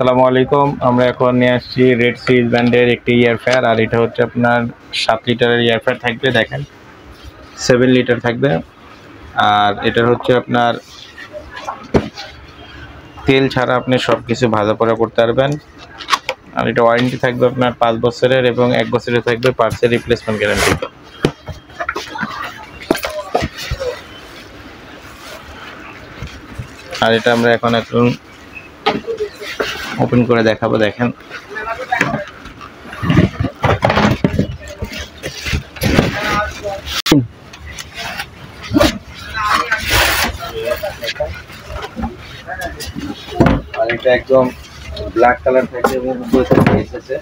আসসালামু আলাইকুম। আমরা এখন নিয়ে আসছি রেড সিরিজ ব্র্যান্ডের একটি এয়ার ফ্রায়ার, আর এটা হচ্ছে আপনার 7 লিটারের এয়ার ফ্রায়ার থাকবে। দেখেন 7 লিটার থাকবে, আর এটা হচ্ছে আপনার তেল ছাড়া আপনি সব কিছু ভাজা পোড়া করতে পারবেন। আর এটা ওয়ারেন্টি থাকবে আপনার 5 বছরের, এবং 1 বছরের থাকবে পার্টসের রিপ্লেসমেন্ট গ্যারান্টি। আর এটা আমরা এখন ওপেন করে দেখাবো। দেখেন আর এটা একদম ব্ল্যাক কালার থাকে এবং উপরে এসেছে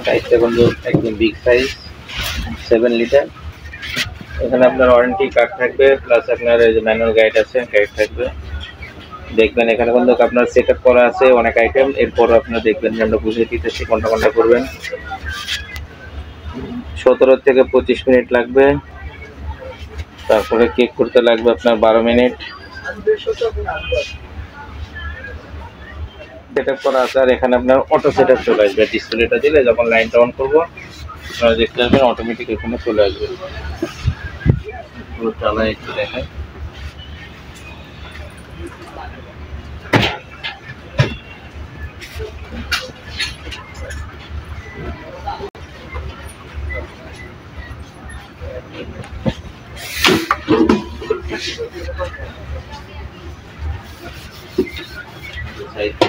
সাইজটা কিন্তু একদম বিগ সাইজ 7 লিটার। এখানে আপনার ওয়ারেন্টি কার্ড থাকবে, প্লাস আপনার এই যে ম্যানুয়াল গাইড আছে, গাইড থাকবে। দেখবেন এখানে কিন্তু আপনার সেট আপ করা আছে অনেক আইটেম। এরপর আপনারা দেখবেন যে আমরা বুঝিয়ে দিতেছি কোনটা কোনটা করবেন। 17 থেকে 25 মিনিট লাগবে, তারপরে কেক করতে লাগবে আপনার 12 মিনিট। সেট আপ করা আছে, আর এখানে আপনার অটো সেট আপ চলে আসবে। ডিসপ্লেটা দিলে যখন লাইনটা অন করবো আপনারা দেখতে পাবেন অটোমেটিক এখানে চলে আসবে। পুরো চালায় একটু দেখায়।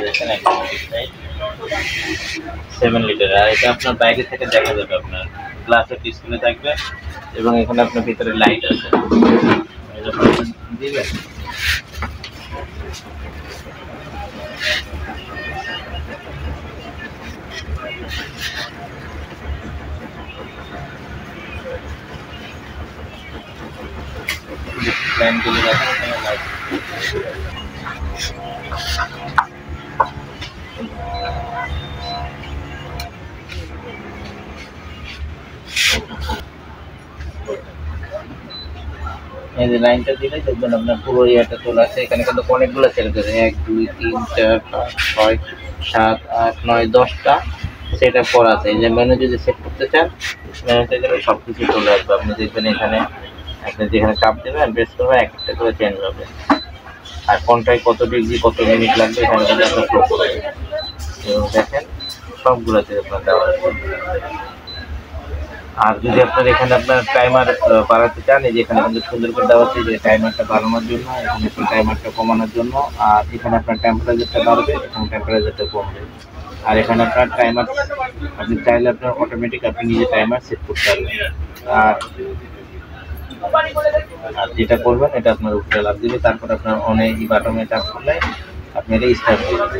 দেখেন 7 লিটার, আর এটা আপনার বাইরে থেকে দেখা যাবে, আপনার গ্লাসের ডিসপ্লে থাকবে এবং এখানে আপনার ভিতরে লাইট আছে। দিবেন লাইনগুলো দেখেন, এখানে লাইট। এই যে লাইনটা দিলে দেখবেন আপনার পুরো ইয়ারটা চলে আসে। এখানে কিন্তু অনেকগুলো সেট আছে, 1 2 3 4 5 6 7 8 9 10টা সেট আপ করা আছে। এই যে মেনু যদি সেট করতে চান, মেনুতে গেলে সব কিছু চলে আসবে। আপনি দেখবেন এখানে আপনি যেখানে চাপ দেবেন প্রেস করবেন, এক একটা করে চেঞ্জ হবে। আর কোনটায় কত ডিগ্রি কত মিনিট লাগবে এখানে কিন্তু আপনার শো করবে। দেখেন সবগুলোতে আপনার দেওয়া আছে। আর যদি আপনার এখানে আপনার টাইমার বাড়াতে চান, এই যে এখানে কিন্তু সুন্দর করে দেওয়া আছে যে টাইমারটা বাড়ানোর জন্য, এখানে একটু টাইমারটা কমানোর জন্য। আর এখানে আপনার টেম্পারেচারটা বাড়বে, এখানে টেম্পারেচারটা কমবে। আর এখানে আপনার টাইমার আপনি চাইলে আপনার অটোমেটিক আপনি নিজে টাইমার সেট করতে পারবেন। আর যেটা করবেন এটা আপনার উপরে লাভ দিবে, তারপর আপনার অনেক বাটনে চাপ করলে আপনি এটা স্টার্ট হয়ে যাবে।